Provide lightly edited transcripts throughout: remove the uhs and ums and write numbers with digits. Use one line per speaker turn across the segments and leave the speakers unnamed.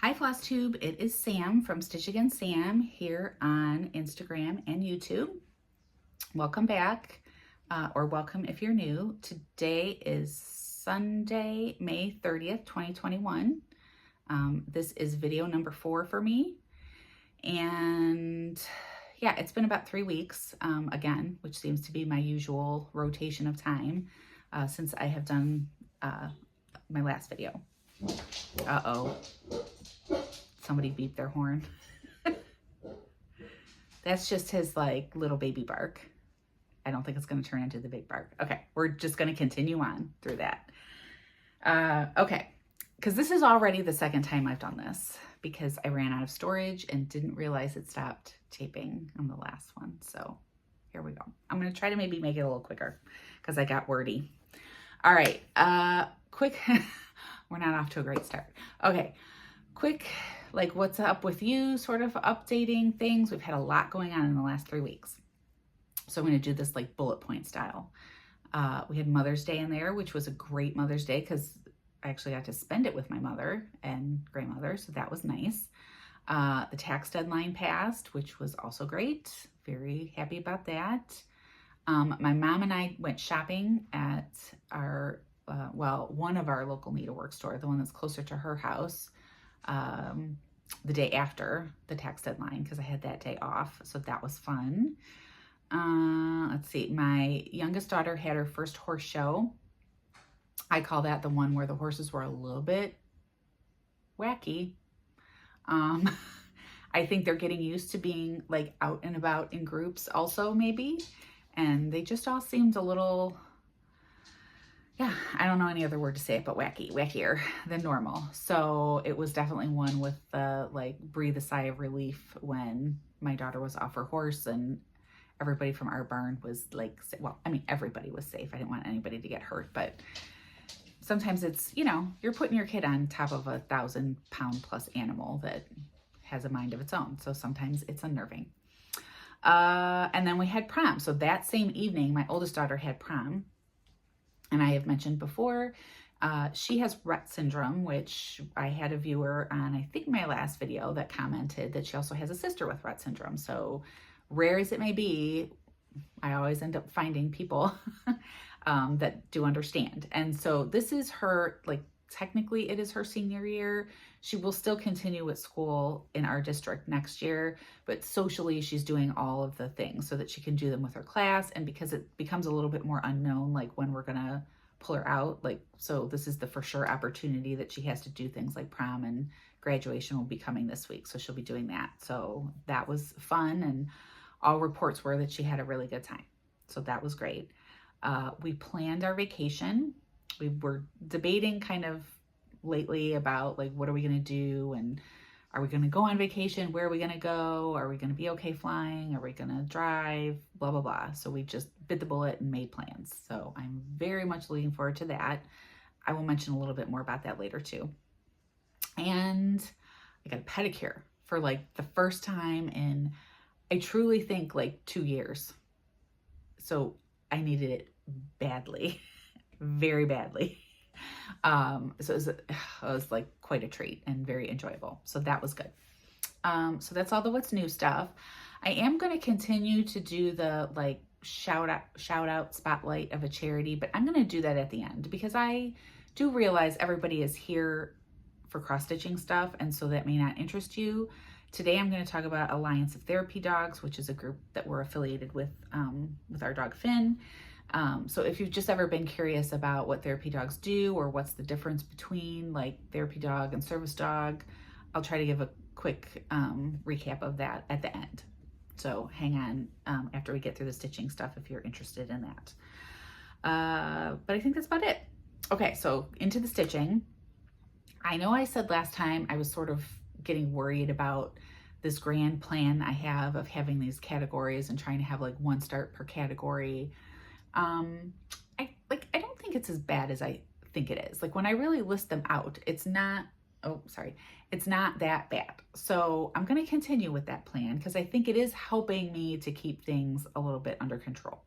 Hi Flosstube, it is Sam from Stitch Again Sam here on Instagram and YouTube. Welcome back, or welcome if you're new. Today is Sunday, May 30th, 2021. This is video number 4 for me. And yeah, it's been about 3 weeks again, which seems to be my usual rotation of time since I have done my last video. Uh-oh. Somebody beeped their horn. That's just his like little baby bark. I don't think it's going to turn into the big bark. Okay, we're just going to continue on through that. Okay, because this is already the second time I've done this because I ran out of storage and didn't realize it stopped taping on the last one. So here we go. I'm going to try to maybe make it a little quicker because I got wordy. All right, quick. We're not off to a great start. Okay, quick, like what's up with you, sort of updating things. We've had a lot going on in the last 3 weeks. So I'm going to do this like bullet point style. We had Mother's Day in there, which was a great Mother's Day because I actually got to spend it with my mother and grandmother. So that was nice. The tax deadline passed, which was also great. Very happy about that. My mom and I went shopping at our one of our local needlework store, the one that's closer to her house, the day after the tax deadline because I had that day off. So that was fun. Let's see. My youngest daughter had her first horse show. I call that the one where the horses were a little bit wacky. I think they're getting used to being like out and about in groups also maybe. And they just all seemed a little... yeah, I don't know any other word to say it, but wackier than normal. So it was definitely one with the like breathe a sigh of relief when my daughter was off her horse and everybody from our barn was like, well, I mean, everybody was safe. I didn't want anybody to get hurt, but sometimes it's, you know, you're putting your kid on top of a 1,000-pound plus animal that has a mind of its own. So sometimes it's unnerving. And then we had prom. So that same evening, my oldest daughter had prom. And I have mentioned before, she has Rett syndrome, which I had a viewer on, I think my last video that commented that she also has a sister with Rett syndrome. So rare as it may be, I always end up finding people that do understand. And so this is her, like technically it is her senior year. She will still continue at school in our district next year, but socially she's doing all of the things so that she can do them with her class. And because it becomes a little bit more unknown, like when we're going to pull her out, like, so this is the for sure opportunity that she has to do things like prom, and graduation will be coming this week. So she'll be doing that. So that was fun. And all reports were that she had a really good time. So that was great. We planned our vacation. We were debating kind of lately about like, what are we going to do? And are we going to go on vacation? Where are we going to go? Are we going to be okay flying? Are we going to drive? Blah, blah, blah. So we just bit the bullet and made plans. So I'm very much looking forward to that. I will mention a little bit more about that later too. And I got a pedicure for like the first time in, I truly think like 2 years. So I needed it badly. Very badly. So it was like quite a treat and very enjoyable. So that was good. So that's all the what's new stuff. I am going to continue to do the like shout out spotlight of a charity, but I'm going to do that at the end because I do realize everybody is here for cross stitching stuff. And so that may not interest you. Today, I'm going to talk about Alliance of Therapy Dogs, which is a group that we're affiliated with our dog Finn. So if you've just ever been curious about what therapy dogs do or what's the difference between like therapy dog and service dog, I'll try to give a quick recap of that at the end. So hang on after we get through the stitching stuff if you're interested in that. But I think that's about it. Okay, so into the stitching. I know I said last time I was sort of getting worried about this grand plan I have of having these categories and trying to have like one start per category. I don't think it's as bad as I think it is. Like when I really list them out, it's not that bad. So I'm going to continue with that plan because I think it is helping me to keep things a little bit under control.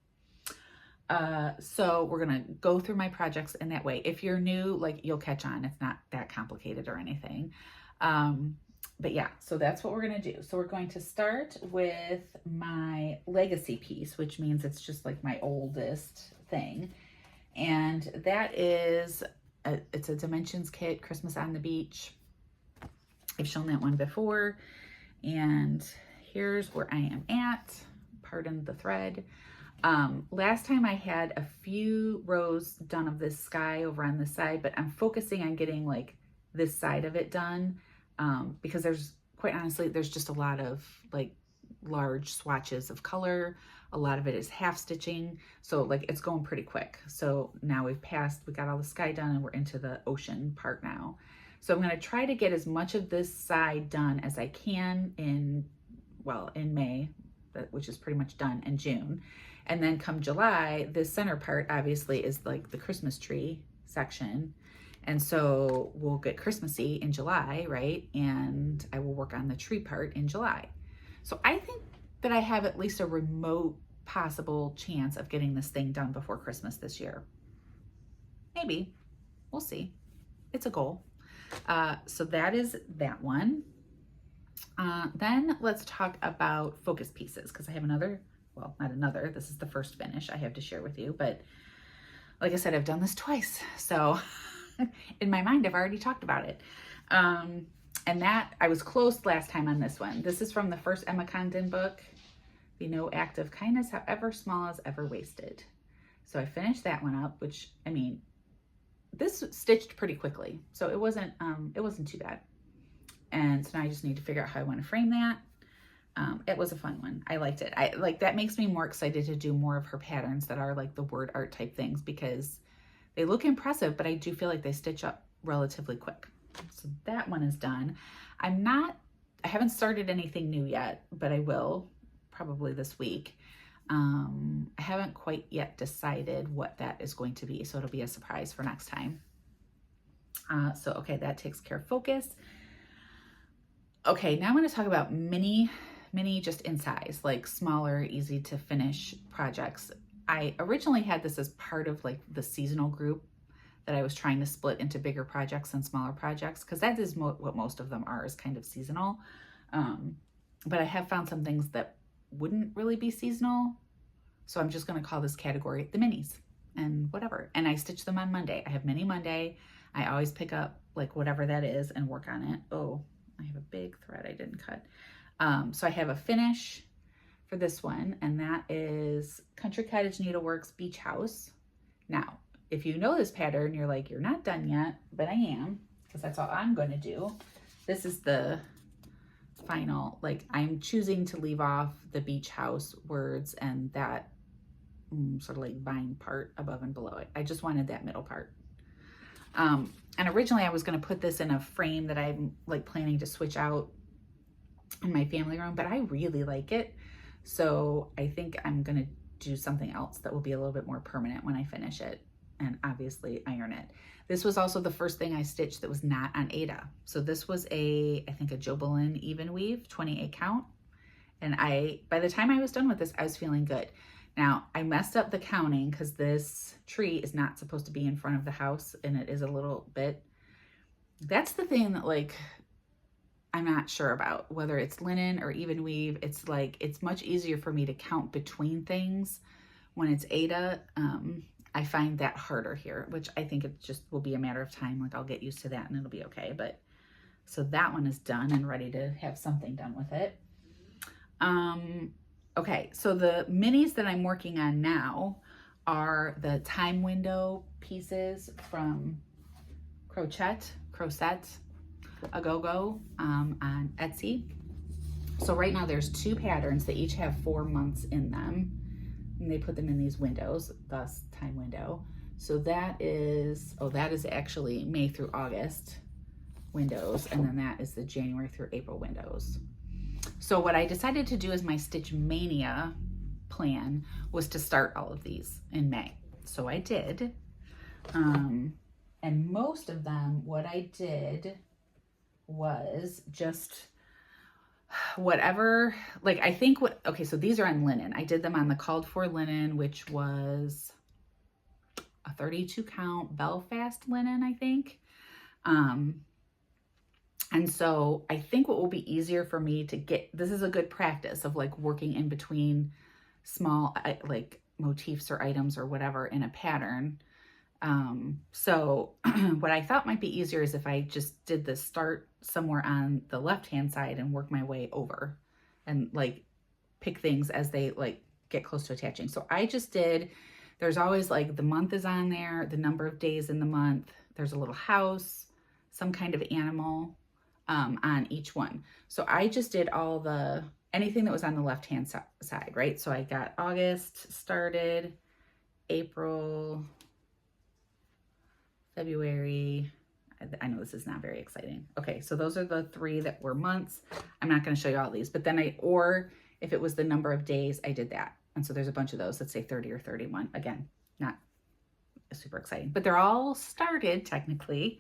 So we're going to go through my projects in that way. If you're new, like, you'll catch on. It's not that complicated or anything. But yeah, so that's what we're going to do. So we're going to start with my legacy piece, which means it's just like my oldest thing. And that is, it's a Dimensions kit, Christmas on the Beach. I've shown that one before. And here's where I am at. Pardon the thread. Last time I had a few rows done of this sky over on this side, but I'm focusing on getting like this side of it done, because there's, quite honestly, there's just a lot of like large swatches of color. A lot of it is half stitching. So like it's going pretty quick. So now we got all the sky done and we're into the ocean part now. So I'm going to try to get as much of this side done as I can in May, which is pretty much done, in June. And then come July, this center part obviously is like the Christmas tree section. And so we'll get Christmassy in July, right? And I will work on the tree part in July. So I think that I have at least a remote possible chance of getting this thing done before Christmas this year. Maybe. We'll see. It's a goal. So that is that one. Then let's talk about focus pieces, because I have another, well, not another, this is the first finish I have to share with you, but like I said, I've done this twice. So in my mind, I've already talked about it. And that, I was close last time on this one. This is from the first Emma Condon book, The No Act of Kindness, However Small, Is Ever Wasted. So I finished that one up, which, I mean, this stitched pretty quickly. So it wasn't too bad. And so now I just need to figure out how I want to frame that. It was a fun one. I liked it. That makes me more excited to do more of her patterns that are like the word art type things, because they look impressive, but I do feel like they stitch up relatively quick. So that one is done. I haven't started anything new yet, but I will probably this week. I haven't quite yet decided what that is going to be, so it'll be a surprise for next time. So, okay, that takes care of focus. Okay, now I'm going to talk about mini just in size, like smaller, easy to finish projects. I originally had this as part of like the seasonal group that I was trying to split into bigger projects and smaller projects, because that is what most of them are, is kind of seasonal. But I have found some things that wouldn't really be seasonal. So I'm just going to call this category the minis and whatever. And I stitch them on Monday. I have Mini Monday. I always pick up like whatever that is and work on it. Oh, I have a big thread I didn't cut. So I have a finish for this one, and that is Country Cottage Needleworks Beach House. Now, if you know this pattern, you're like, you're not done yet, but I am, because that's all I'm going to do. This is the final, like, I'm choosing to leave off the beach house words and that sort of like vine part above and below it. I just wanted that middle part. And originally I was going to put this in a frame that I'm like planning to switch out in my family room, but I really like it. So I think I'm going to do something else that will be a little bit more permanent when I finish it, and obviously iron it. This was also the first thing I stitched that was not on Aida. So this was I think a Jobelin even weave, 28 count. And by the time I was done with this, I was feeling good. Now I messed up the counting because this tree is not supposed to be in front of the house, and it is a little bit. That's the thing that like, I'm not sure about whether it's linen or even weave. It's like, it's much easier for me to count between things when it's Aida. I find that harder here, which I think it just will be a matter of time. Like I'll get used to that and it'll be okay. But so that one is done and ready to have something done with it. Okay, so the minis that I'm working on now are the time window pieces from Crochet A Go-Go on Etsy. So right now there's 2 patterns that each have 4 months in them, and they put them in these windows, thus time window. So that is actually May through August windows, and then that is the January through April windows. So what I decided to do as my Stitch Mania plan was to start all of these in May. So I did. And most of them, what I did was just whatever, like I think okay, so these are on linen. I did them on the called for linen, which was a 32 count Belfast linen, I think. And so I think what will be easier for me to get, this is a good practice of like working in between small like motifs or items or whatever in a pattern. So what I thought might be easier is if I just did the start somewhere on the left-hand side and work my way over and like pick things as they like get close to attaching. So I just did, there's always like the month is on there, the number of days in the month, there's a little house, some kind of animal, on each one. So I just did all the, anything that was on the left-hand side, right? So I got August started, April, February. I know this is not very exciting. Okay, so those are the 3 that were months. I'm not going to show you all these, but then or if it was the number of days, I did that. And so there's a bunch of those, let's say 30 or 31. Again, not super exciting, but they're all started technically.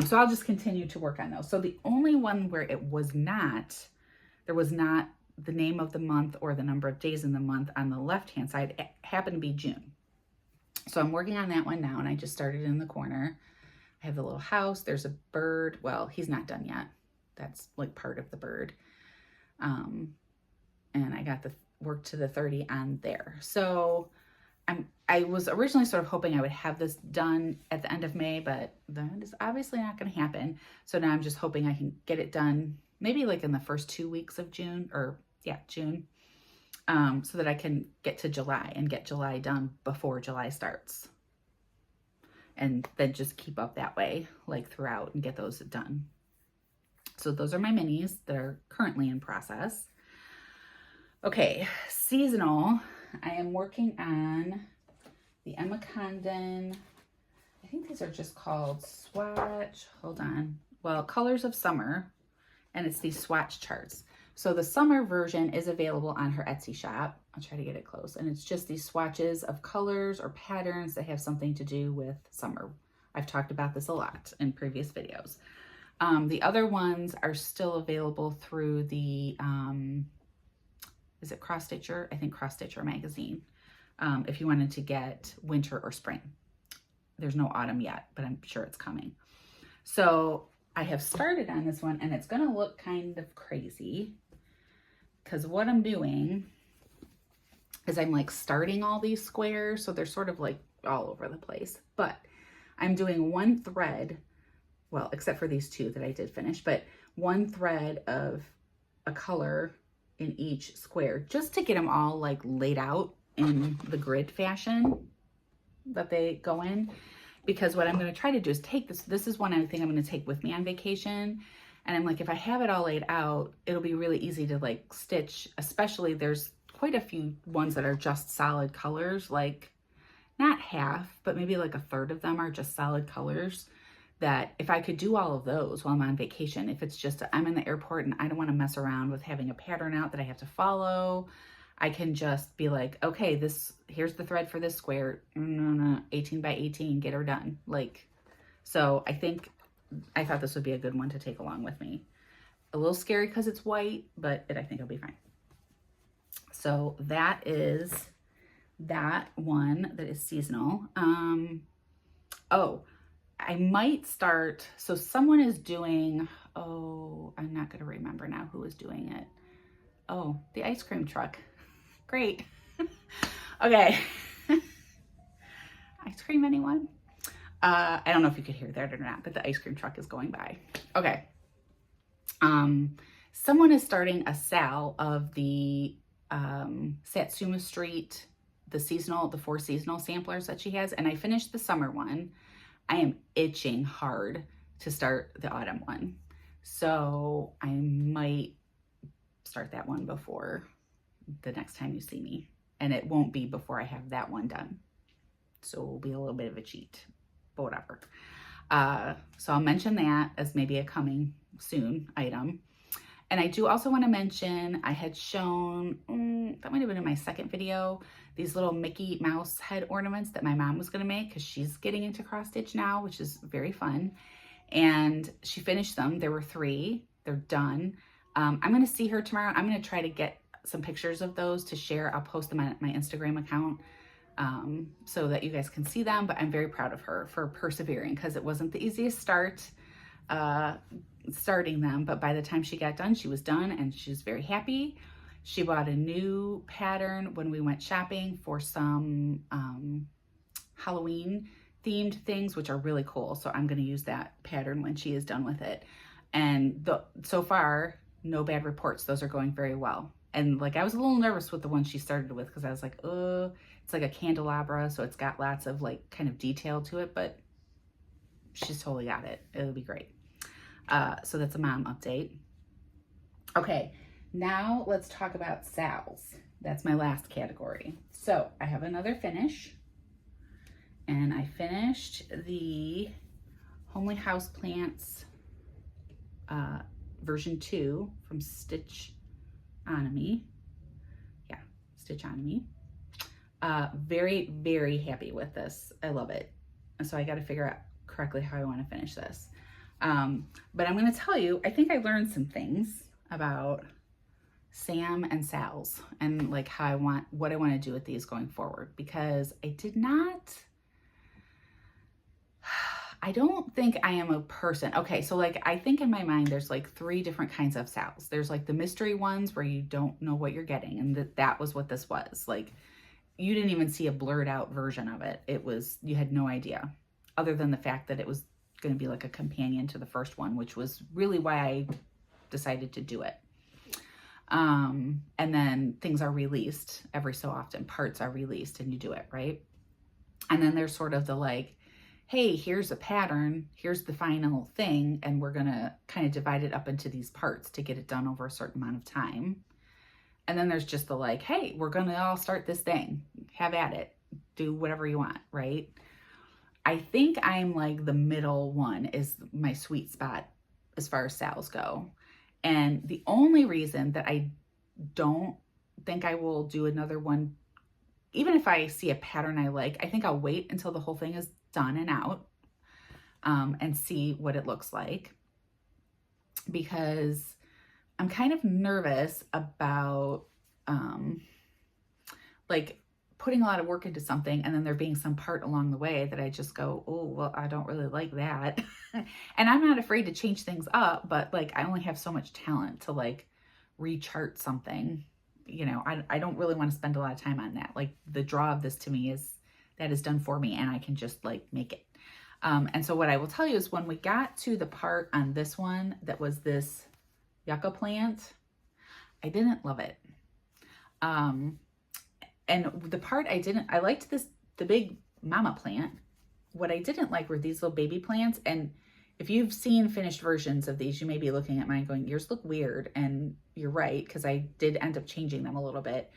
So I'll just continue to work on those. So the only one where it was not, there was not the name of the month or the number of days in the month on the left-hand side, it happened to be June. So I'm working on that one now, and I just started in the corner. I have the little house, there's a bird. Well, he's not done yet. That's like part of the bird. And I got the work to the 30 on there. So I was originally sort of hoping I would have this done at the end of May, but that is obviously not going to happen. So now I'm just hoping I can get it done maybe like in the first 2 weeks of June, or yeah, June, so that I can get to July and get July done before July starts. And then just keep up that way, like throughout, and get those done. So those are my minis that are currently in process. Okay, seasonal. I am working on the Emma Condon. I think these are just called swatch. Hold on. Well, Colors of Summer, and it's these swatch charts. So the summer version is available on her Etsy shop. I'll try to get it close. And it's just these swatches of colors or patterns that have something to do with summer. I've talked about this a lot in previous videos. The other ones are still available through the, is it Cross Stitcher? I think Cross Stitcher magazine. If you wanted to get winter or spring. There's no autumn yet, but I'm sure it's coming. So I have started on this one, and it's going to look kind of crazy because what I'm doing is I'm like starting all these squares. So they're sort of like all over the place, but I'm doing one thread, well, except for these 2 that I did finish, but one thread of a color in each square just to get them all like laid out in the grid fashion that they go in. Because what I'm going to try to do is take this is one I think I'm going to take with me on vacation. And I'm like, if I have it all laid out, it'll be really easy to like stitch, especially there's quite a few ones that are just solid colors, like not half, but maybe like a third of them are just solid colors, that if I could do all of those while I'm on vacation, if it's just, I'm in the airport and I don't want to mess around with having a pattern out that I have to follow, I can just be like, okay, here's the thread for this square, 18 by 18, get her done. Like, so I thought this would be a good one to take along with me. A little scary because it's white, but I think it'll be fine. So that is that one that is seasonal. Oh, I might start, so someone is doing, oh, I'm not going to remember now who is doing it. Oh, the ice cream truck. Great. Okay. Ice cream, anyone? I don't know if you could hear that or not, but the ice cream truck is going by. Okay. Someone is starting a SAL of the Satsuma Street, the 4 seasonal samplers that she has, and I finished the summer one. I am itching hard to start the autumn one. So I might start that one before the next time you see me. And it won't be before I have that one done. So it will be a little bit of a cheat, but whatever. So I'll mention that as maybe a coming soon item. And I do also want to mention, I had shown, that might have been in my second video, these little Mickey Mouse head ornaments that my mom was going to make because she's getting into cross stitch now, which is very fun. And she finished them. There were 3. They're done. I'm going to see her tomorrow. I'm going to try to get some pictures of those to share. I'll post them on my Instagram account. so that you guys can see them, but I'm very proud of her for persevering because it wasn't the easiest starting them, but by the time she got done, she was done and she's very happy. She bought a new pattern when we went shopping for some Halloween themed things, which are really cool. So I'm going to use that pattern when she is done with it. And so far, no bad reports. Those are going very well. And like, I was a little nervous with the one she started with because I was like, oh, it's like a candelabra. So it's got lots of like kind of detail to it, but she's totally got it. It'll be great. So that's a mom update. Okay, now let's talk about SALs. That's my last category. So I have another finish, and I finished the Homely Houseplants version 2 from Stitchonomy. Yeah, Stitchonomy. Very, very happy with this. I love it. So I got to figure out correctly how I want to finish this. But I'm going to tell you, I think I learned some things about Sam and SALs and like what I want to do with these going forward, because I don't think I am a person. Okay, so like I think in my mind there's like 3 different kinds of SALs. There's like the mystery ones where you don't know what you're getting, and that was what this was. Like you didn't even see a blurred out version of it. You had no idea, other than the fact that it was going to be like a companion to the first one, which was really why I decided to do it. And then things are released every so often. Parts are released and you do it, right? And then there's sort of the like, hey, here's a pattern, here's the final thing, and we're going to kind of divide it up into these parts to get it done over a certain amount of time. And then there's just the like, hey, we're going to all start this thing. Have at it. Do whatever you want, right? I think I'm like the middle one is my sweet spot as far as SALs go. And the only reason that I don't think I will do another one, even if I see a pattern I like, I think I'll wait until the whole thing is done and out and see what it looks like, because I'm kind of nervous about like putting a lot of work into something and then there being some part along the way that I just go, oh, well, I don't really like that. And I'm not afraid to change things up, but like, I only have so much talent to like rechart something, you know. I don't really want to spend a lot of time on that. Like the draw of this to me is done for me, and I can just like make it. And so what I will tell you is when we got to the part on this one, that was this yucca plant, I didn't love it. And the part I liked the big mama plant. What I didn't like were these little baby plants. And if you've seen finished versions of these, you may be looking at mine going, yours look weird. And you're right, because I did end up changing them a little bit.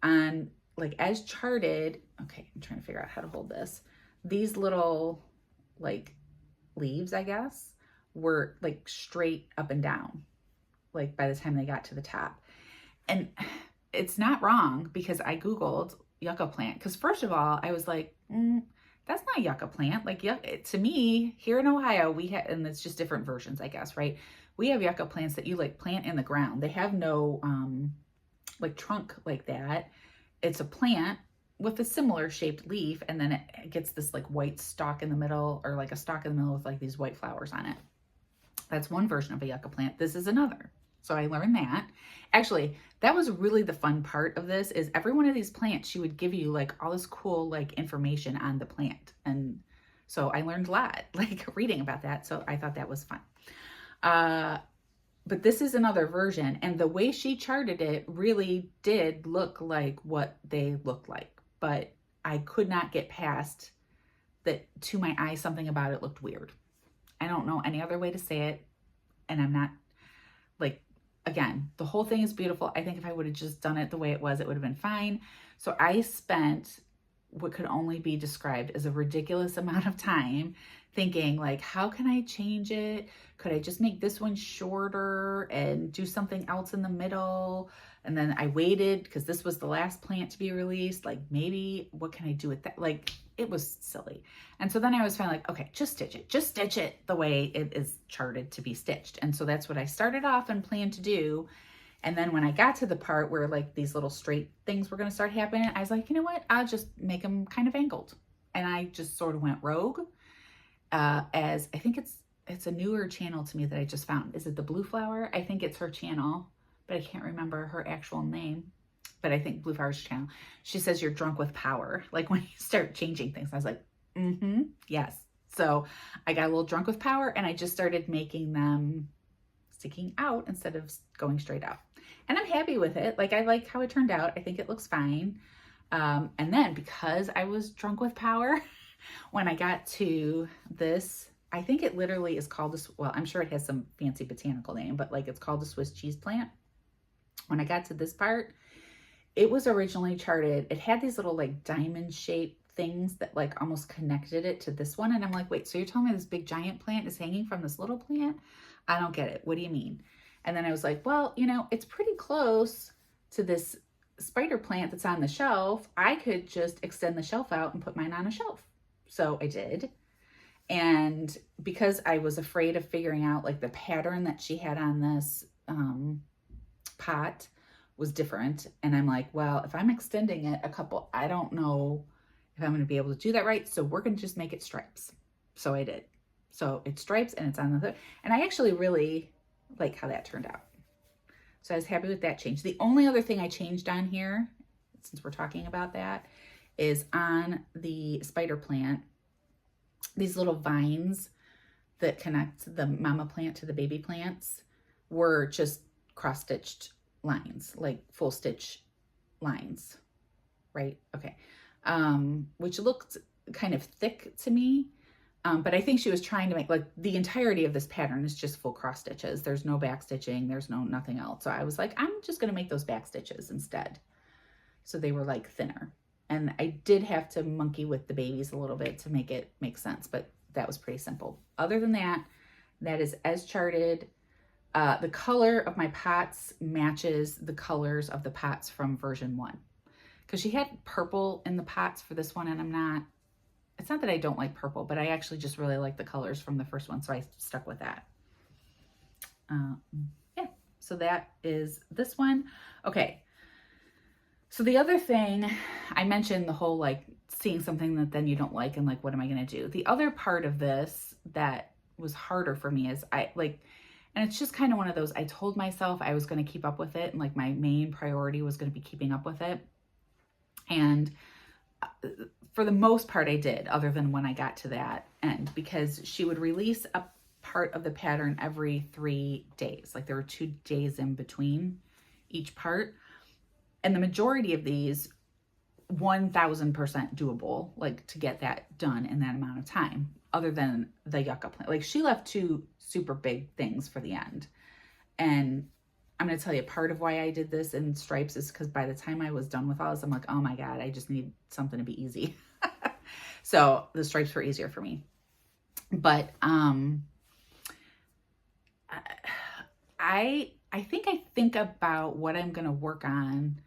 And like as charted, okay, I'm trying to figure out how to hold this. These little like leaves, I guess, were like straight up and down, like by the time they got to the top. And it's not wrong, because I Googled yucca plant. Because first of all, I was like, that's not yucca plant. Like to me, here in Ohio, we have, and it's just different versions, I guess, right? We have yucca plants that you like plant in the ground. They have no like trunk like that. It's a plant with a similar shaped leaf, and then it gets this like white stalk in the middle, or like a stalk in the middle with like these white flowers on it. That's one version of a yucca plant. This is another. So I learned that. Actually, that was really the fun part of this, is every one of these plants, she would give you like all this cool like information on the plant. And so I learned a lot like reading about that. So I thought that was fun. But this is another version, and the way she charted it really did look like what they looked like, but I could not get past that. To my eye, something about it looked weird. I don't know any other way to say it. And I'm not like, again, the whole thing is beautiful. I think if I would have just done it the way it was, it would have been fine. So I spent what could only be described as a ridiculous amount of time thinking like, how can I change it? Could I just make this one shorter and do something else in the middle? And then I waited because this was the last plant to be released. Like maybe what can I do with that? Like it was silly. And so then I was finally like, okay, just stitch it the way it is charted to be stitched. And so that's what I started off and planned to do. And then when I got to the part where like these little straight things were going to start happening, I was like, you know what? I'll just make them kind of angled. And I just sort of went rogue. As I think it's a newer channel to me that I just found. Is it the Blue Flower? I think it's her channel, but I can't remember her actual name. But I think Blue Flower's channel. She says you're drunk with power. Like when you start changing things. I was like, yes. So I got a little drunk with power and I just started making them sticking out instead of going straight out. And I'm happy with it. Like I like how it turned out. I think it looks fine. And then because I was drunk with power, when I got to this, I think it literally is called this. Well, I'm sure it has some fancy botanical name, but like it's called the Swiss cheese plant. When I got to this part, it was originally charted. It had these little like diamond shaped things that like almost connected it to this one. And I'm like, wait, so you're telling me this big giant plant is hanging from this little plant? I don't get it. What do you mean? And then I was like, well, you know, it's pretty close to this spider plant that's on the shelf. I could just extend the shelf out and put mine on a shelf. So I did. And because I was afraid of figuring out like the pattern that she had on this pot was different. And I'm like, well, if I'm extending it a couple, I don't know if I'm going to be able to do that right. So we're going to just make it stripes. So I did. So it's stripes and it's on the third. And I actually really like how that turned out. So I was happy with that change. The only other thing I changed on here, since we're talking about that, is on the spider plant, these little vines that connect the mama plant to the baby plants were just cross-stitched lines, like full stitch lines, right? Okay. Which looked kind of thick to me. But I think she was trying to make like the entirety of this pattern is just full cross stitches. There's no back stitching. There's nothing else. So I was like, I'm just going to make those back stitches instead. So they were like thinner. And I did have to monkey with the babies a little bit to make it make sense, but that was pretty simple. Other than that, that is as charted. The color of my pots matches the colors of the pots from version 1. Because she had purple in the pots for this one, and it's not that I don't like purple, but I actually just really like the colors from the first one, so I stuck with that. Yeah, so that is this one. Okay, so the other thing, I mentioned the whole like seeing something that then you don't like and like, what am I going to do? The other part of this that was harder for me is and it's just kind of one of those, I told myself I was going to keep up with it, and like my main priority was going to be keeping up with it. And for the most part I did, other than when I got to that end, because she would release a part of the pattern every 3 days. Like there were 2 days in between each part. And the majority of these, 1000% doable, like to get that done in that amount of time, other than the yucca plant. Like she left 2 super big things for the end. And I'm going to tell you, part of why I did this in stripes is because by the time I was done with all this, I'm like, oh my God, I just need something to be easy. So the stripes were easier for me. But I think about what I'm going to work on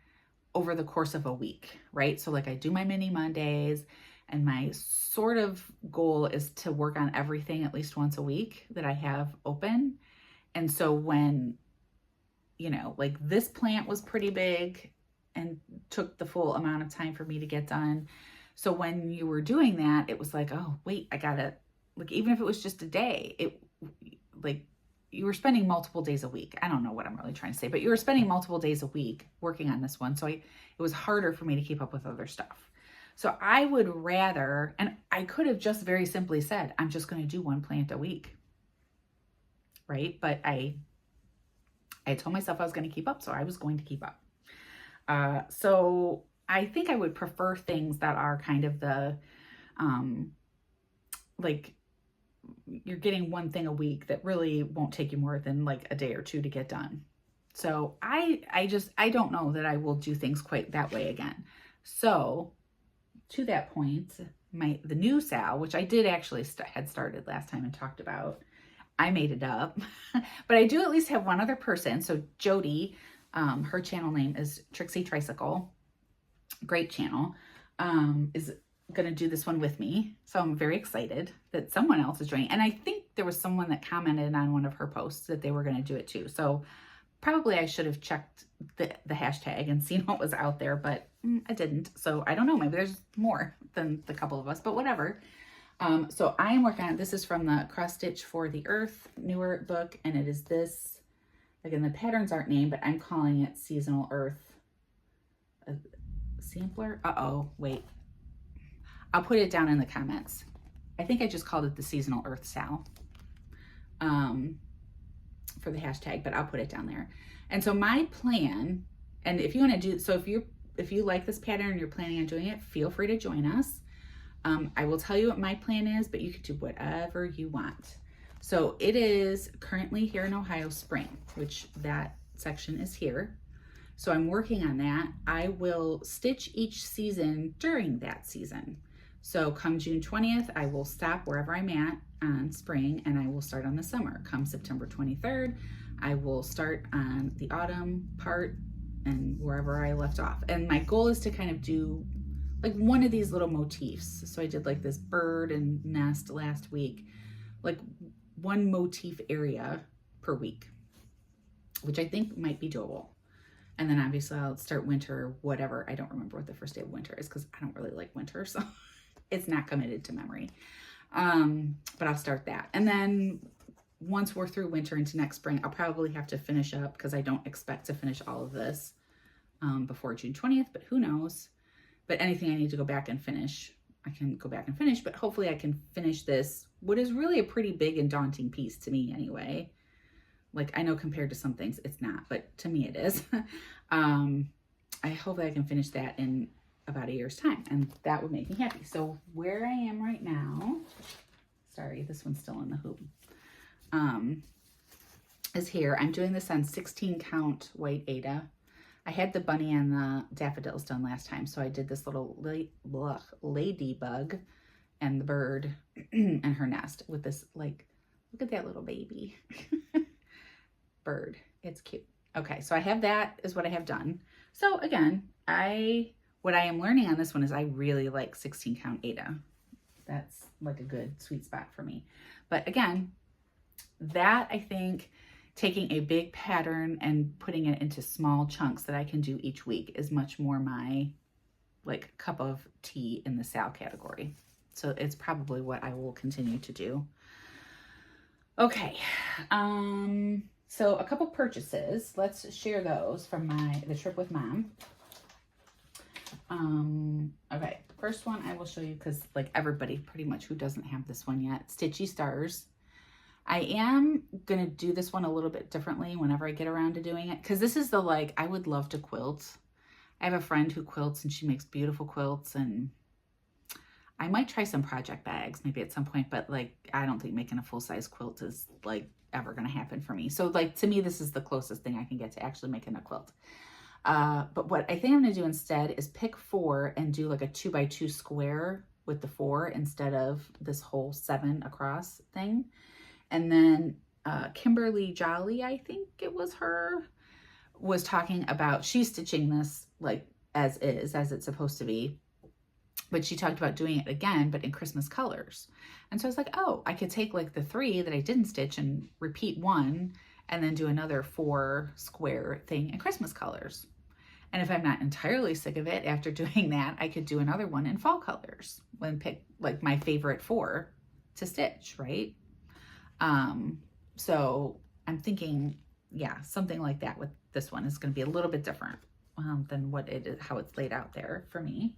over the course of a week, right? So like I do my mini Mondays, and my sort of goal is to work on everything at least once a week that I have open. And so when, you know, like this plant was pretty big and took the full amount of time for me to get done. So when you were doing that, it was like, oh, wait, I gotta, like, even if it was just a day, it like you were spending multiple days a week. I don't know what I'm really trying to say, but you were spending multiple days a week working on this one. So it was harder for me to keep up with other stuff. So I would rather, and I could have just very simply said, I'm just going to do 1 plant a week, right? But I told myself I was going to keep up, so I was going to keep up. So I think I would prefer things that are kind of the, like you're getting 1 thing a week that really won't take you more than like a day or 2 to get done. So I don't know that I will do things quite that way again. So to that point, the new SAL, which I did actually had started last time and talked about, I made it up, but I do at least have one other person. So Jody, her channel name is Trixie Tricycle, great channel, is going to do this one with me. So I'm very excited that someone else is joining. And I think there was someone that commented on one of her posts that they were going to do it too. So Probably I should have checked the hashtag and seen what was out there, but I didn't. So I don't know, maybe there's more than the couple of us, but whatever. So I am working on, this is from the Cross Stitch for the Earth newer book, and it is this, again, the patterns aren't named, but I'm calling it Seasonal Earth Sampler. Uh-oh, wait. I'll put it down in the comments. I think I just called it the Seasonal Earth SAL for the hashtag, but I'll put it down there. And so my plan, and if you want to do, so if you like this pattern and you're planning on doing it, feel free to join us. I will tell you what my plan is, but you can do whatever you want. So it is currently here in Ohio spring, which that section is here. So I'm working on that. I will stitch each season during that season. So come June 20th, I will stop wherever I'm at on spring and I will start on the summer. Come September 23rd, I will start on the autumn part and wherever I left off. And my goal is to kind of do like one of these little motifs. So I did like this bird and nest last week, like one motif area per week, which I think might be doable. And then obviously I'll start winter, whatever. I don't remember what the first day of winter is because I don't really like winter, so it's not committed to memory. But I'll start that. And then once we're through winter into next spring, I'll probably have to finish up because I don't expect to finish all of this before June 20th, but who knows? But anything I need to go back and finish, I can go back and finish, but hopefully I can finish this, what is really a pretty big and daunting piece to me anyway. Like I know compared to some things it's not, but to me it is. I hope that I can finish that in about a year's time and that would make me happy. So where I am right now, sorry, this one's still in the hoop, is here. I'm doing this on 16 count white Aida. I had the bunny and the daffodils done last time, so I did this little ladybug and the bird and her nest with this, like, look at that little baby bird. It's cute. Okay, so I have that is what I have done. So again, what I am learning on this one is I really like 16 count Aida. That's like a good sweet spot for me. But again, that I think taking a big pattern and putting it into small chunks that I can do each week is much more my like cup of tea in the SAL category. So it's probably what I will continue to do. Okay. So a couple purchases. Let's share those from the trip with Mom. Okay. First one I will show you because like everybody pretty much who doesn't have this one yet, Stitchy Stars. I am going to do this one a little bit differently whenever I get around to doing it. Because this is the, like, I would love to quilt. I have a friend who quilts and she makes beautiful quilts. And I might try some project bags maybe at some point. But, like, I don't think making a full-size quilt is, like, ever going to happen for me. So, like, to me, this is the closest thing I can get to actually making a quilt. But what I think I'm going to do instead is pick 4 and do, like, a 2x2 square with the 4 instead of this whole 7 across thing. And then Kimberly Jolly, I think it was her, was talking about, she's stitching this like as it's supposed to be. But she talked about doing it again, but in Christmas colors. And so I was like, oh, I could take like the 3 that I didn't stitch and repeat 1 and then do another 4 square thing in Christmas colors. And if I'm not entirely sick of it after doing that, I could do another one in fall colors and pick like my favorite 4 to stitch, right? So I'm thinking, yeah, something like that with this one is going to be a little bit different than what it is, how it's laid out there for me.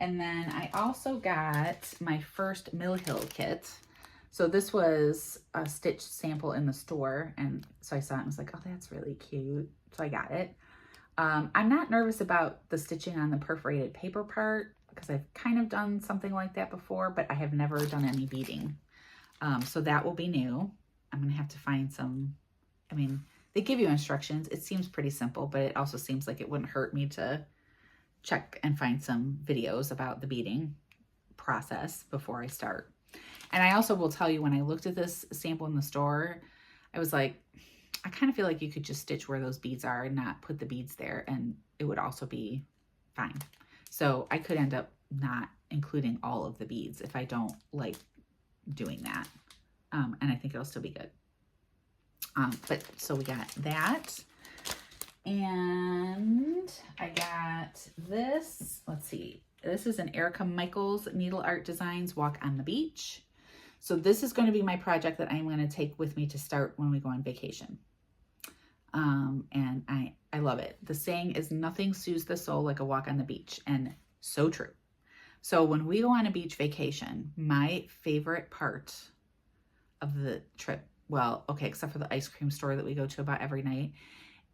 And then I also got my first Mill Hill kit. So this was a stitched sample in the store. And so I saw it and was like, oh, that's really cute. So I got it. I'm not nervous about the stitching on the perforated paper part because I've kind of done something like that before, but I have never done any beading. So that will be new. I'm going to have to find some, I mean, they give you instructions. It seems pretty simple, but it also seems like it wouldn't hurt me to check and find some videos about the beading process before I start. And I also will tell you, when I looked at this sample in the store, I was like, I kind of feel like you could just stitch where those beads are and not put the beads there, and it would also be fine. So I could end up not including all of the beads if I don't like doing that. And I think it'll still be good. But so we got that. And I got this, let's see. This is an Erica Michaels Needle Art Designs Walk on the Beach. So this is going to be my project that I'm going to take with me to start when we go on vacation. And I love it. The saying is nothing soothes the soul like a walk on the beach, and so true. So when we go on a beach vacation, my favorite part of the trip, well, okay, except for the ice cream store that we go to about every night,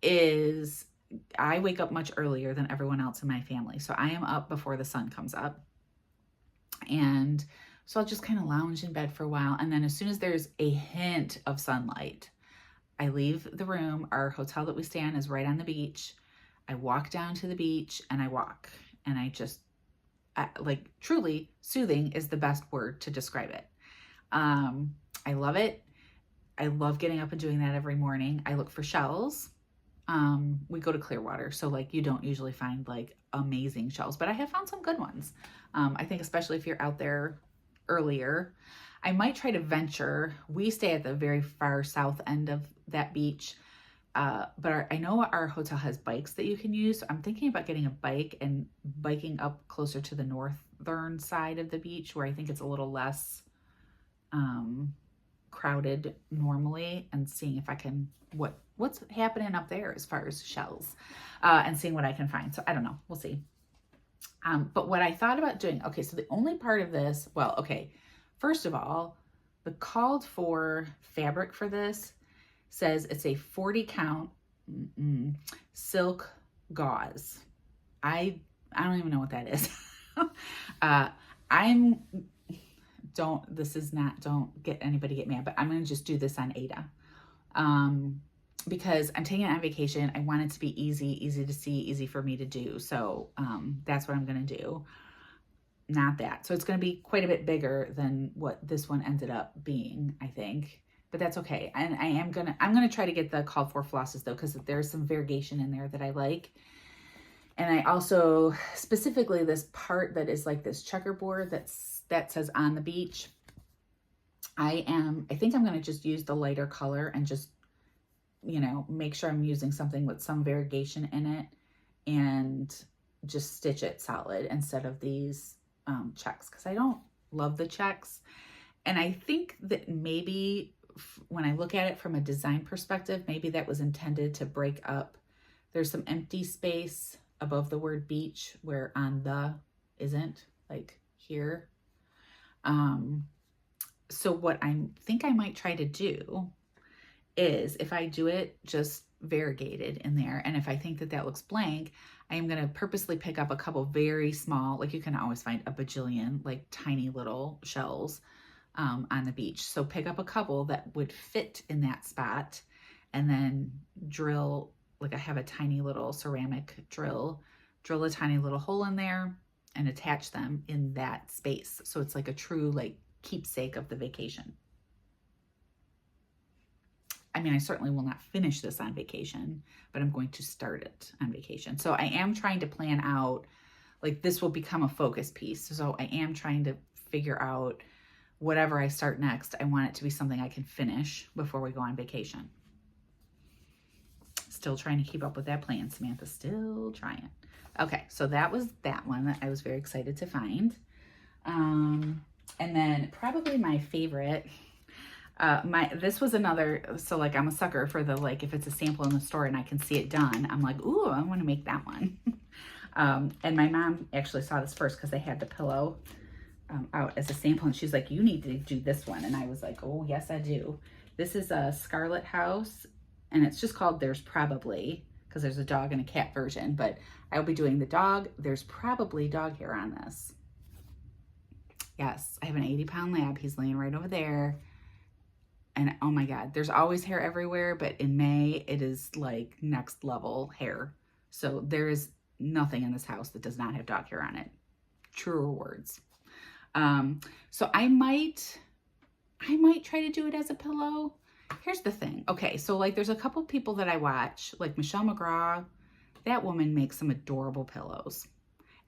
is I wake up much earlier than everyone else in my family. So I am up before the sun comes up. And so I'll just kind of lounge in bed for a while. And then as soon as there's a hint of sunlight, I leave the room. Our hotel that we stay in is right on the beach. I walk down to the beach and I walk. And like truly soothing is the best word to describe it. I love it. I love getting up and doing that every morning. I look for shells. We go to Clearwater, so like you don't usually find like amazing shells, but I have found some good ones. I think especially if you're out there earlier, I might try to venture. We stay at the very far south end of that beach, but I know our hotel has bikes that you can use. So I'm thinking about getting a bike and biking up closer to the northern side of the beach, where I think it's a little less crowded normally, and seeing if I can what's happening up there as far as shells, and seeing what I can find. So I don't know, we'll see. But what I thought about doing, okay, so the only part of this, well, okay, first of all, the called for fabric for this says it's a 40 count silk gauze. I don't even know what that is. Don't get anybody get mad, but I'm going to just do this on Ada. Because I'm taking it on vacation. I want it to be easy to see, easy for me to do. So, that's what I'm going to do. Not that. So it's going to be quite a bit bigger than what this one ended up being, I think, but that's okay. And I'm going to try to get the called for flosses though, because there's some variegation in there that I like. And I also, specifically this part that is like this checkerboard that says on the beach. I think I'm going to just use the lighter color and just, make sure I'm using something with some variegation in it and just stitch it solid instead of these checks, because I don't love the checks. And I think that maybe when I look at it from a design perspective, maybe that was intended to break up. There's some empty space above the word beach where on the isn't, like here. So what I think I might try to do is, if I do it just variegated in there, and if I think that looks blank, I am going to purposely pick up a couple very small, like you can always find a bajillion, like tiny little shells on the beach. So pick up a couple that would fit in that spot, and then drill, like I have a tiny little ceramic drill a tiny little hole in there and attach them in that space. So it's like a true like keepsake of the vacation. I mean, I certainly will not finish this on vacation, but I'm going to start it on vacation. So I am trying to plan out, like this will become a focus piece. So I am trying to figure out whatever I start next, I want it to be something I can finish before we go on vacation. Still trying to keep up with that plan, Samantha, still trying. Okay, so that was that one that I was very excited to find. And then probably my favorite, this was another, so like I'm a sucker for the, like if it's a sample in the store and I can see it done, I'm like, ooh, I want to make that one. And my mom actually saw this first because they had the pillow out as a sample, and she's like, you need to do this one. And I was like, oh yes, I do. This is a Scarlet House, and it's just called There's Probably, because there's a dog and a cat version, but I'll be doing the dog. There's probably dog hair on this. Yes, I have an 80-pound lab. He's laying right over there. And oh my God, there's always hair everywhere, but in May, it is like next level hair. So there is nothing in this house that does not have dog hair on it. Truer words. So I might try to do it as a pillow. Here's the thing. Okay, so like there's a couple people that I watch, like Michelle McGraw. That woman makes some adorable pillows.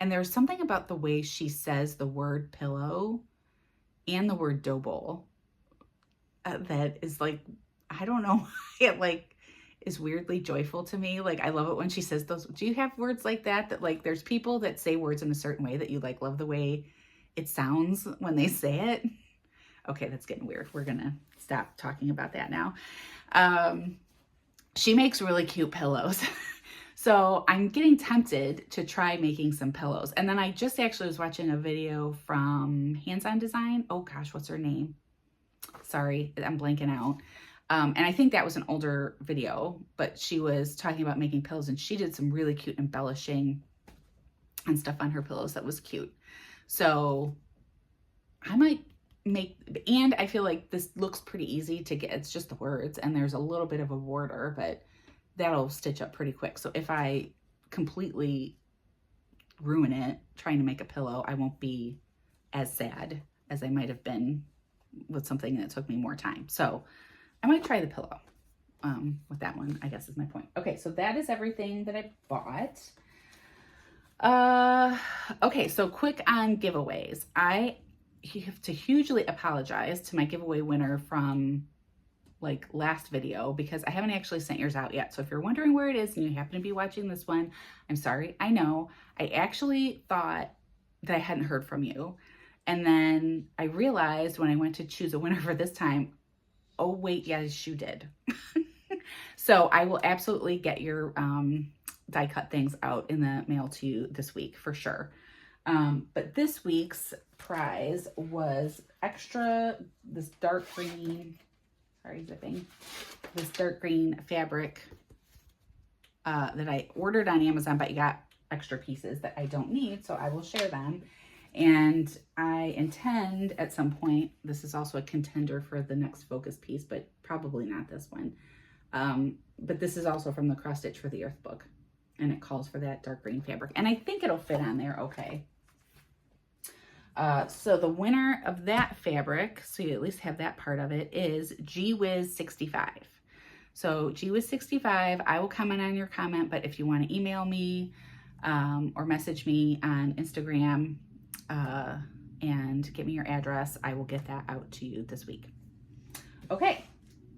And there's something about the way she says the word pillow and the word dough bowl that is like, I don't know. It like is weirdly joyful to me. Like I love it when she says those. Do you have words like that? That like there's people that say words in a certain way that you like love the way it sounds when they say it. Okay, that's getting weird. We're gonna stop talking about that now. She makes really cute pillows. So I'm getting tempted to try making some pillows. And then I just actually was watching a video from Hands On Design. Oh gosh, what's her name? Sorry, I'm blanking out. And I think that was an older video, but she was talking about making pillows and she did some really cute embellishing and stuff on her pillows that was cute. So I might make, and I feel like this looks pretty easy to get. It's just the words and there's a little bit of a border, but that'll stitch up pretty quick. So if I completely ruin it trying to make a pillow, I won't be as sad as I might have been with something that took me more time. So I might try the pillow with that one, I guess is my point. Okay, so that is everything that I bought. Okay, so quick on giveaways. I have to hugely apologize to my giveaway winner from like last video because I haven't actually sent yours out yet. So if you're wondering where it is and you happen to be watching this one, I'm sorry. I know. I actually thought that I hadn't heard from you. And then I realized when I went to choose a winner for this time, oh wait, yes, you did. So I will absolutely get your die cut things out in the mail to you this week for sure. But this week's prize was this dark green, sorry, zipping, this dark green fabric that I ordered on Amazon, but you got extra pieces that I don't need, so I will share them. And I intend at some point, this is also a contender for the next focus piece, but probably not this one. But this is also from the Cross Stitch for the Earth book, and it calls for that dark green fabric. And I think it'll fit on there okay. So the winner of that fabric, so you at least have that part of it, is GWiz65. So GWiz65, I will comment on your comment, but if you want to email me or message me on Instagram and get me your address, I will get that out to you this week. Okay,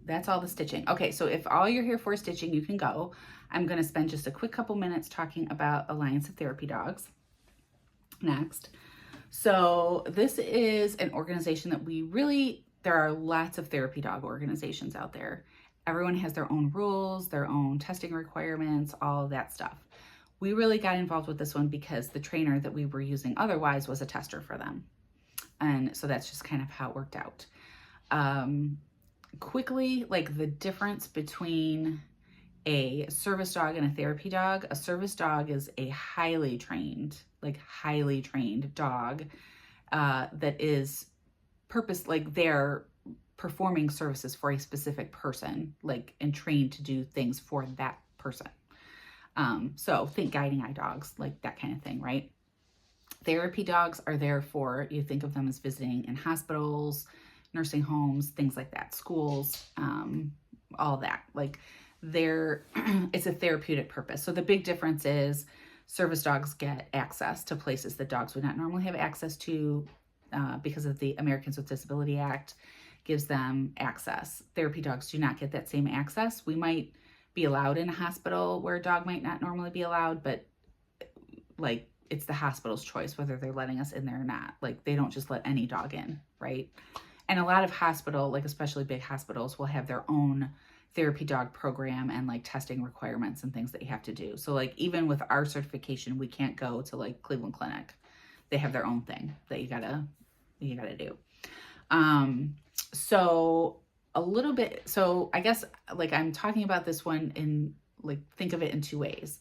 that's all the stitching. Okay, so if all you're here for is stitching, you can go. I'm going to spend just a quick couple minutes talking about Alliance of Therapy Dogs next. So this is an organization that there are lots of therapy dog organizations out there. Everyone has their own rules, their own testing requirements, all of that stuff. We really got involved with this one because the trainer that we were using otherwise was a tester for them. And so that's just kind of how it worked out. Quickly, like the difference between a service dog and a therapy dog. A service dog is a highly trained dog that is they're performing services for a specific person, and trained to do things for that person. So think guiding eye dogs, like that kind of thing, right? Therapy dogs are there for, you think of them as visiting in hospitals, nursing homes, things like that, schools, all that. It's a therapeutic purpose. So the big difference is service dogs get access to places that dogs would not normally have access to because of the Americans with Disability Act gives them access. Therapy dogs do not get that same access. We might be allowed in a hospital where a dog might not normally be allowed, but it's the hospital's choice whether they're letting us in there or not. They don't just let any dog in, right? And a lot of especially big hospitals, will have their own therapy dog program and testing requirements and things that you have to do. So even with our certification, we can't go to Cleveland Clinic. They have their own thing that you gotta do. So a little bit, so I guess I'm talking about this one in think of it in two ways.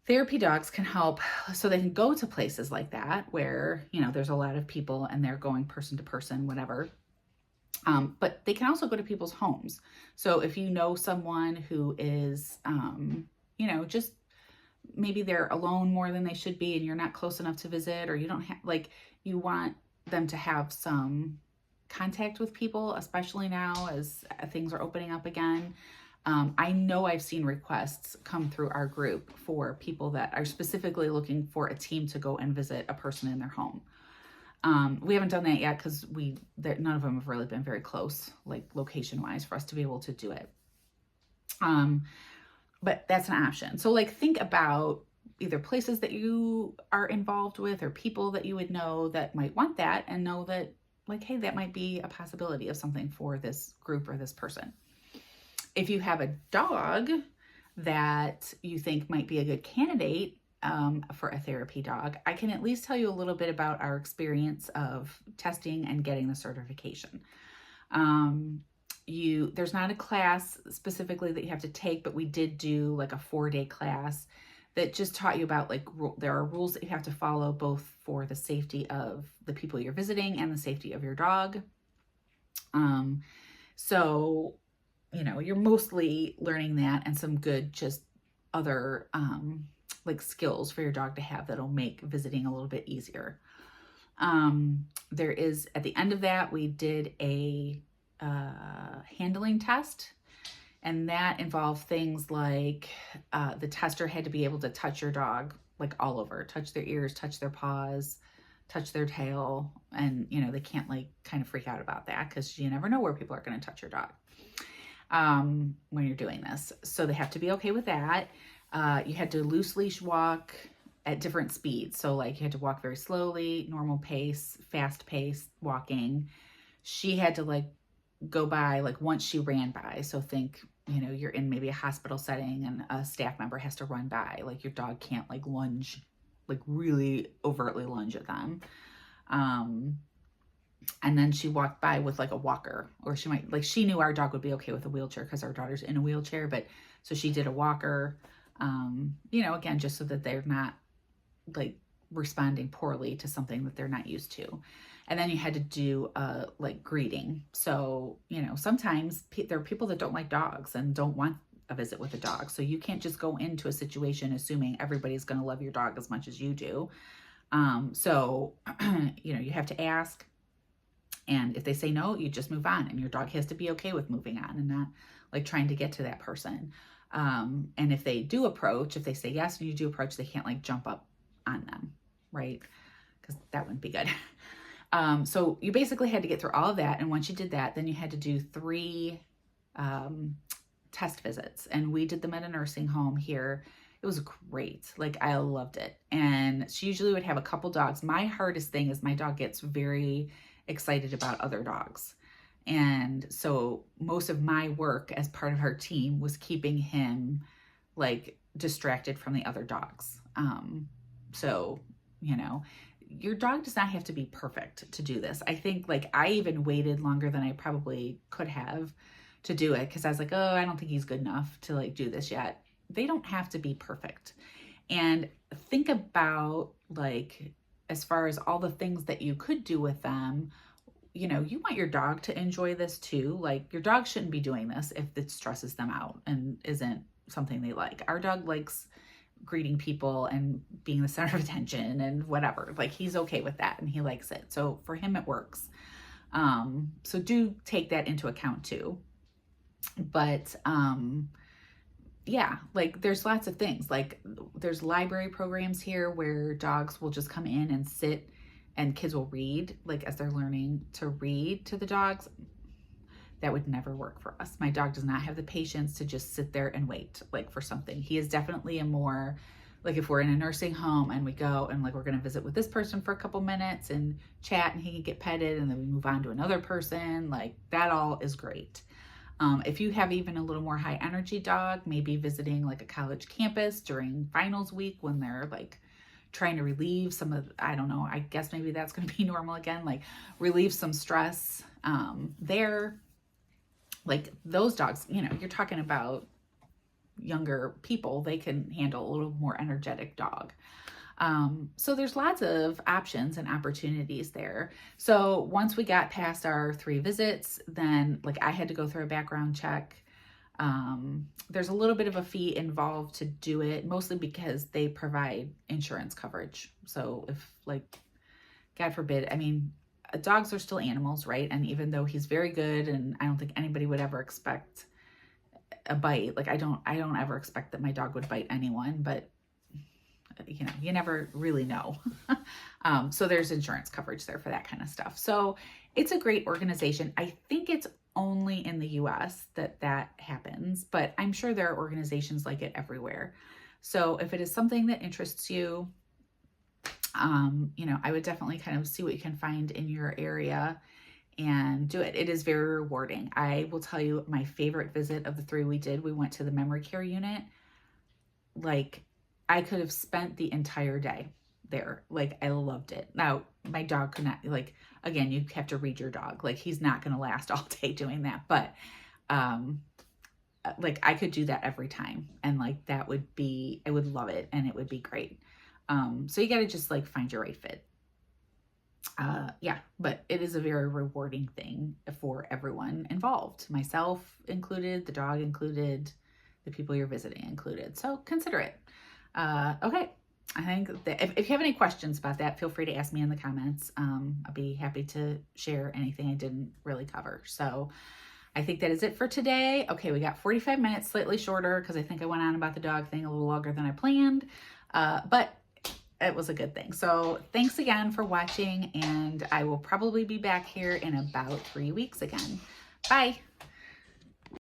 Therapy dogs can help, so they can go to places like that where, there's a lot of people and they're going person to person, whatever. But they can also go to people's homes. So if you know someone who is, just maybe they're alone more than they should be and you're not close enough to visit, or you don't have, you want them to have some contact with people, especially now as things are opening up again. I know I've seen requests come through our group for people that are specifically looking for a team to go and visit a person in their home. We haven't done that yet because none of them have really been very close, like location wise, for us to be able to do it. But that's an option. So like think about either places that you are involved with or people that you would know that might want that, and know that like, hey, that might be a possibility of something for this group or this person. If you have a dog that you think might be a good candidate for a therapy dog, I can at least tell you a little bit about our experience of testing and getting the certification. There's not a class specifically that you have to take, but we did do like a 4-day class that just taught you about like, there are rules that you have to follow both for the safety of the people you're visiting and the safety of your dog. So, you know, you're mostly learning that and some good, just other, like skills for your dog to have that'll make visiting a little bit easier. There is, at the end of that, we did a handling test, and that involved things like the tester had to be able to touch your dog like all over, touch their ears, touch their paws, touch their tail. And, you know, they can't like kind of freak out about that because you never know where people are going to touch your dog when you're doing this. So they have to be okay with that. You had to loose leash walk at different speeds. So like you had to walk very slowly, normal pace, fast pace walking. She had to like go by like once she ran by. So think, you know, you're in maybe a hospital setting and a staff member has to run by. Like your dog can't like lunge, like really overtly lunge at them. And then she walked by with like a walker, or she might, like, she knew our dog would be okay with a wheelchair because our daughter's in a wheelchair, but so she did a walker, you know, again, just so that they're not like responding poorly to something that they're not used to. And then you had to do like greeting. So, you know, sometimes there are people that don't like dogs and don't want a visit with a dog. So you can't just go into a situation assuming everybody's going to love your dog as much as you do. So, you know, you have to ask. And if they say no, you just move on, and your dog has to be okay with moving on and not like trying to get to that person. And if they do approach, if they say yes and you do approach, they can't like jump up on them, right? Because that wouldn't be good. So you basically had to get through all of that. And once you did that, then you had to do 3 test visits. And we did them at a nursing home here. It was great. Like, I loved it. And she usually would have a couple dogs. My hardest thing is my dog gets very excited about other dogs. And so most of my work as part of her team was keeping him like distracted from the other dogs. So, you know, your dog does not have to be perfect to do this. I think like I even waited longer than I probably could have to do it because I was like, oh, I don't think he's good enough to like do this yet. They don't have to be perfect. And think about like, as far as all the things that you could do with them, you know, you want your dog to enjoy this too. Like, your dog shouldn't be doing this if it stresses them out and isn't something they like. Our dog likes greeting people and being the center of attention and whatever. Like, he's okay with that and he likes it. So for him, it works. So do take that into account too. But, yeah, like there's lots of things. Like there's library programs here where dogs will just come in and sit and kids will read, like as they're learning to read to the dogs. That would never work for us. My dog does not have the patience to just sit there and wait like for something. He is definitely a more, like if we're in a nursing home and we go and like we're going to visit with this person for a couple minutes and chat and he can get petted and then we move on to another person, like that all is great. If you have even a little more high energy dog, maybe visiting like a college campus during finals week when they're like trying to relieve some of, I don't know, I guess maybe that's going to be normal again, like relieve some stress there. Like those dogs, you know, you're talking about younger people, they can handle a little more energetic dog. So there's lots of options and opportunities there. So once we got past our 3 visits, then like I had to go through a background check. There's a little bit of a fee involved to do it, mostly because they provide insurance coverage. So if like, God forbid, I mean, dogs are still animals, right? And even though he's very good and I don't think anybody would ever expect a bite, like I don't ever expect that my dog would bite anyone, but you know, you never really know. So there's insurance coverage there for that kind of stuff. So it's a great organization. I think it's only in the US that happens, but I'm sure there are organizations like it everywhere. So if it is something that interests you, you know, I would definitely kind of see what you can find in your area and do it. It is very rewarding. I will tell you, my favorite visit of the 3 we did, we went to the memory care unit. Like, I could have spent the entire day there. Like, I loved it. Now, my dog could not, like, again, you have to read your dog. Like, he's not going to last all day doing that. But, like, I could do that every time. And, like, that would be, I would love it. And it would be great. So you got to just, like, find your right fit. Yeah, but it is a very rewarding thing for everyone involved, myself included, the dog included, the people you're visiting included. So consider it. Okay. I think that if you have any questions about that, feel free to ask me in the comments. I'll be happy to share anything I didn't really cover. So I think that is it for today. Okay, we got 45 minutes, slightly shorter because I think I went on about the dog thing a little longer than I planned. But it was a good thing. So thanks again for watching, and I will probably be back here in about 3 weeks again. Bye.